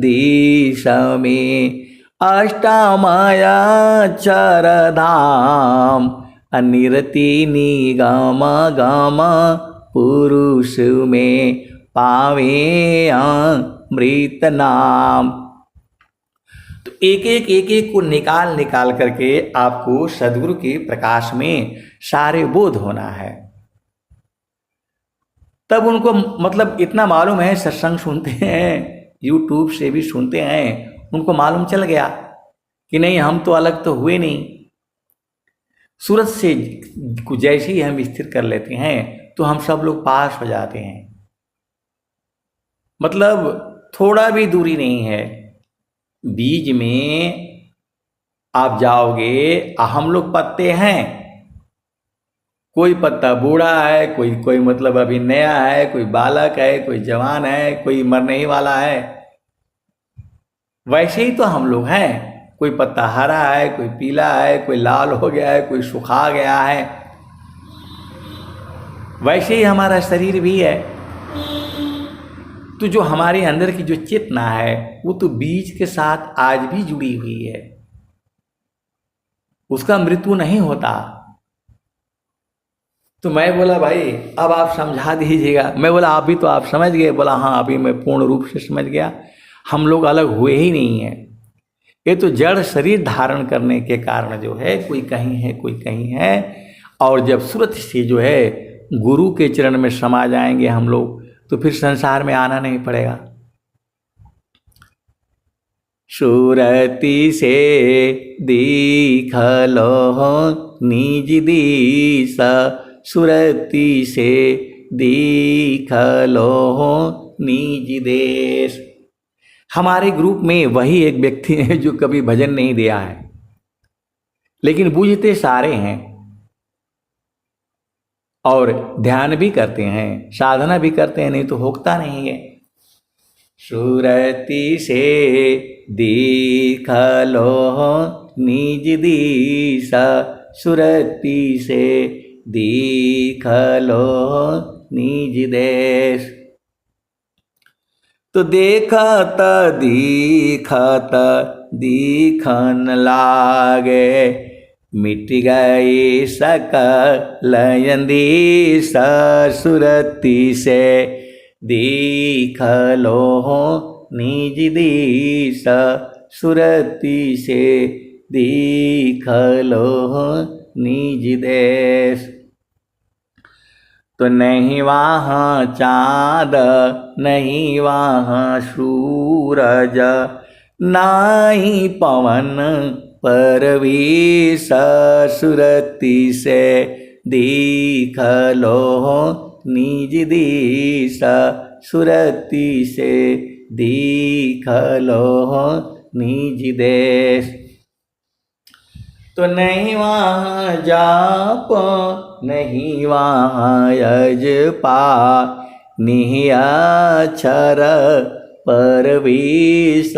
दिश में, अष्टमया चर धाम, अनिरति निगम गम पुरुष में, पावे अमृत नाम। तो एक एक को निकाल निकाल करके आपको सद्गुरु के प्रकाश में सारे बोध होना है। तब उनको मतलब इतना मालूम है, सत्संग सुनते हैं, यूट्यूब से भी सुनते हैं, उनको मालूम चल गया कि नहीं हम तो अलग तो हुए नहीं। सूरत से जैसे ही हम स्थिर कर लेते हैं तो हम सब लोग पास हो जाते हैं। मतलब थोड़ा भी दूरी नहीं है। बीज में आप जाओगे, हम लोग पत्ते हैं, कोई पत्ता बूढ़ा है, कोई मतलब अभी नया है, कोई बालक है, कोई जवान है, कोई मरने ही वाला है। वैसे ही तो हम लोग हैं। कोई पत्ता हरा है, कोई पीला है, कोई लाल हो गया है, कोई सुखा गया है। वैसे ही हमारा शरीर भी है। तो जो हमारे अंदर की जो चेतना है वो तो बीज के साथ आज भी जुड़ी हुई है। उसका मृत्यु नहीं होता। तो मैं बोला भाई अब आप समझा दीजिएगा। मैं बोला अभी तो आप समझ गए? बोला हाँ अभी मैं पूर्ण रूप से समझ गया। हम लोग अलग हुए ही नहीं हैं। ये तो जड़ शरीर धारण करने के कारण जो है कोई कहीं है कोई कहीं है। और जब सूरत से जो है गुरु के चरण में समा जाएंगे हम लोग तो फिर संसार में आना नहीं पड़ेगा। सुरति से दीख लो निज दिश, सुरति से दीख लो निज देश। हमारे ग्रुप में वही एक व्यक्ति है जो कभी भजन नहीं दिया है, लेकिन बूझते सारे हैं और ध्यान भी करते हैं, साधना भी करते हैं, नहीं तो होता नहीं है। सुरति से दीख लो निज दिशा, सुरति से दीख लो निज देश। तो देखत दिखत दिखन लागे, मिट गई सकल अंधेर, सुरति से दीख लो निज दिशा, सुरति से दीख लो निज देश। तो नहीं वहाँ चाँद नहीं वहाँ सूरज, नाही पवन परवीश, सुरति से दीख लो निज दिशा, सुरति से दीख लो निज देश। तो नहीं वहाँ जाप नहीं वहाँ यजपा, निहियाक्षर परवीश,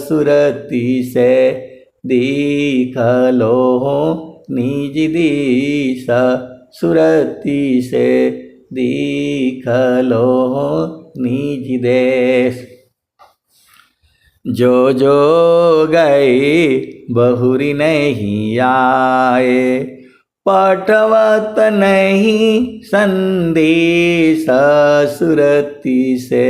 सुरति से दीख लो निज दिशा, सुरति से दीख लो निज देश। जो जो गए बहुरी नहीं आए, पठवत नहीं संदेश, सुरति से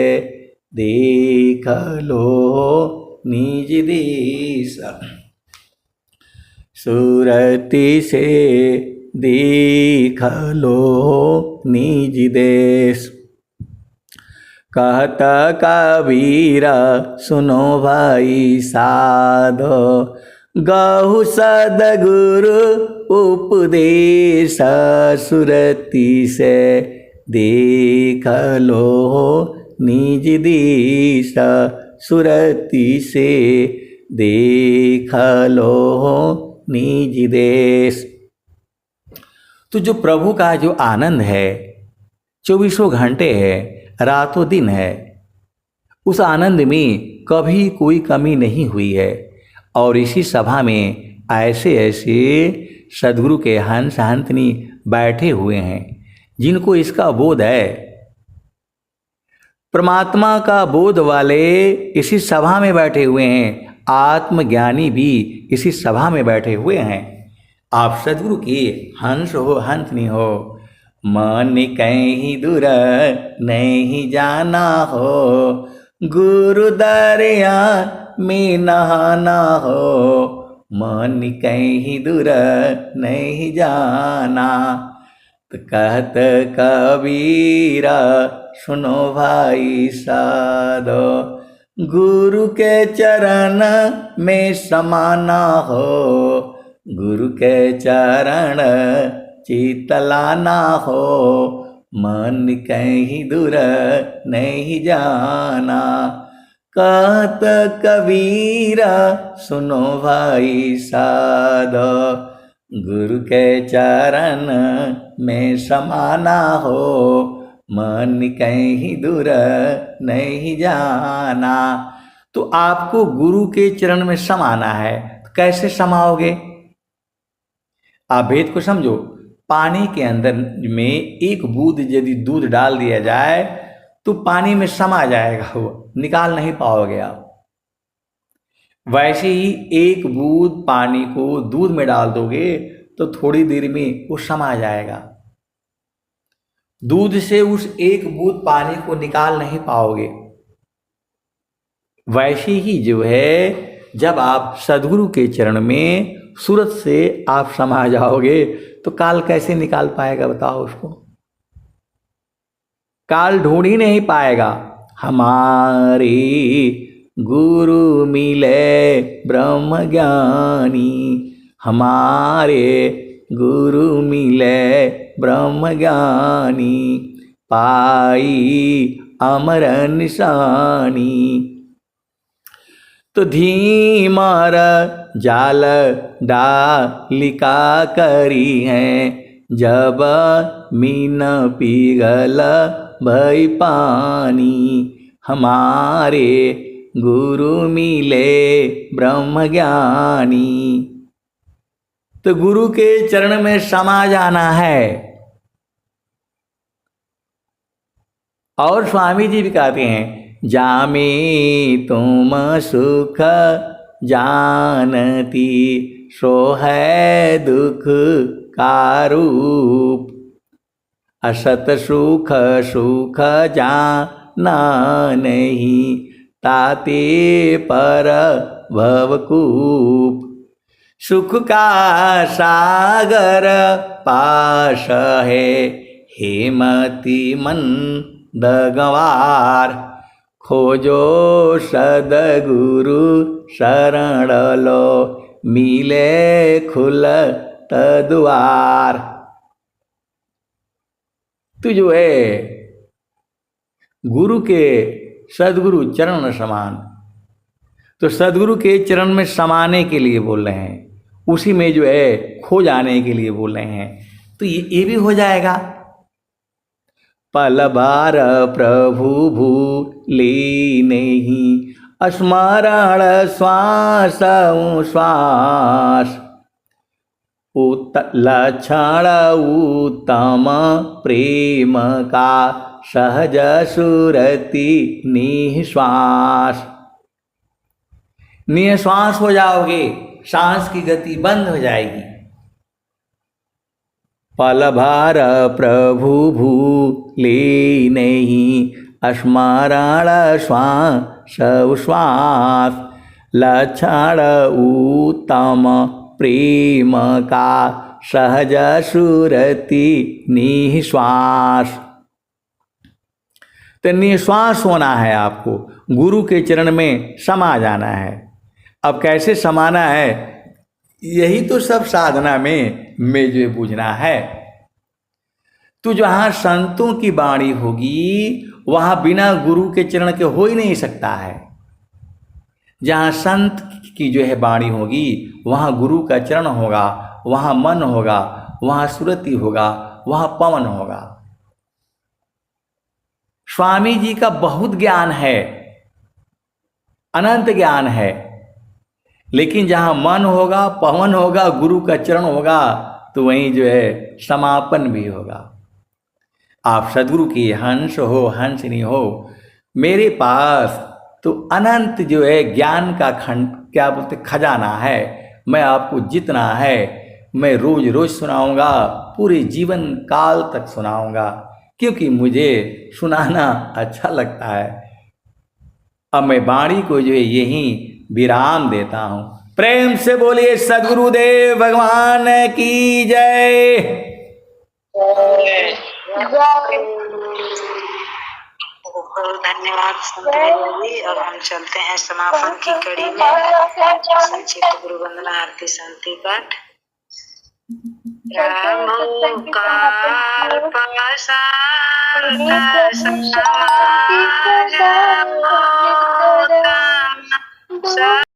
देख लो निज दिशा, सुरति से देख लो निज देश। कहता कबीर सुनो भाई साधो, गहु सदगुरु उपदेश, सुरति से देख लो निज दिशा, सुरति से देख लो निज देश। तो जो प्रभु का जो आनंद है 24 घंटे है, रातों दिन है, उस आनंद में कभी कोई कमी नहीं हुई है। और इसी सभा में ऐसे ऐसे सद्गुरु के हंस हंसनी बैठे हुए हैं जिनको इसका बोध है। परमात्मा का बोध वाले इसी सभा में बैठे हुए हैं, आत्मज्ञानी भी इसी सभा में बैठे हुए हैं। आप सद्गुरु की हंस हो हंसनी हो, मन कहीं दूर नहीं जाना हो, गुरु दरिया में नहाना हो, मन कहीं दूर नहीं जाना। तो कहत कबीरा सुनो भाई साधो, गुरु के चरण में समाना हो, गुरु के चरण चितलाना हो, मन कहीं दूर नहीं जाना। कहत कबीरा सुनो भाई साधो, गुरु के चरण में समाना हो, मन कहीं दूर नहीं जाना। तो आपको गुरु के चरण में समाना है, तो कैसे समाओगे? आप भेद को समझो। पानी के अंदर में एक बूंद यदि दूध डाल दिया जाए तो पानी में समा जाएगा, वो निकाल नहीं पाओगे आप। वैसे ही एक बूंद पानी को दूध में डाल दोगे तो थोड़ी देर में वो समा जाएगा। दूध से उस एक बूंद पानी को निकाल नहीं पाओगे। वैसे ही जो है, जब आप सद्गुरु के चरण में सूरत से आप समा जाओगे तो काल कैसे निकाल पाएगा बताओ उसको। काल ढूंढ ही नहीं पाएगा। हमारे गुरु मिले ब्रह्म ज्ञानी, हमारे गुरु मिले ब्रह्म ज्ञानी, पाई अमर निशानी। तो धीमार जाल डालिका करी है, जब मीन पिघल भई पानी, हमारे गुरु मिले ब्रह्म ज्ञानी। तो गुरु के चरण में समा जाना है। और स्वामी जी भी कहते हैं, जामे तुम सुख जानती, सो है दुख का रूप, असत सुख सुख जाना नहीं, ताते पर भवकूप। सुख का सागर पास है, हेमति मंद गंवार, खोजो सदगुरु शरण लो, मिले खुलत द्वार। तू जो है गुरु के सदगुरु चरण समान, तो सदगुरु के चरण में समाने के लिए बोल रहे हैं, उसी में जो है खो जाने के लिए बोल रहे हैं। तो ये भी हो जाएगा। पल बार प्रभु भूले नहीं, स्मरण श्वास श्वास, लक्षण उत्तम प्रेम का, सहज सुरति निश्वास। निश्वास हो जाओगे, सांस की गति बंद हो जाएगी। पल भर प्रभु भूले नहीं, स्मरण श्वास श्वास, लक्षण उत्तम प्रेम का, सहज सुरति निश्वास। तो निश्वास होना है आपको, गुरु के चरण में समा जाना है। अब कैसे समाना है, यही तो सब साधना में जो पूछना है। तो जहाँ संतों की वाणी होगी वहाँ बिना गुरु के चरण के हो ही नहीं सकता है। जहाँ संत की जो है वाणी होगी वहाँ गुरु का चरण होगा, वहाँ मन होगा, वहाँ सुरति होगा, वहाँ पवन होगा। स्वामी जी का बहुत ज्ञान है, अनंत ज्ञान है, लेकिन जहाँ मन होगा, पवन होगा, गुरु का चरण होगा, तो वहीं जो है समापन भी होगा। आप सद्गुरु की हंस हो, हंसनी हो, मेरे पास तो अनंत जो है ज्ञान का क्या बोलते खजाना है। मैं आपको जितना है मैं रोज रोज सुनाऊंगा, पूरे जीवन काल तक सुनाऊंगा, क्योंकि मुझे सुनाना अच्छा लगता है। अब मैं वाणी को जो है यहीं विराम देता हूँ। प्रेम से बोलिए सद्गुरुदेव भगवान की जय। बहुत धन्यवाद संत जी। अब हम चलते हैं समापन की कड़ी में। संक्षिप्त गुरु वंदना आरती शांति पाठ।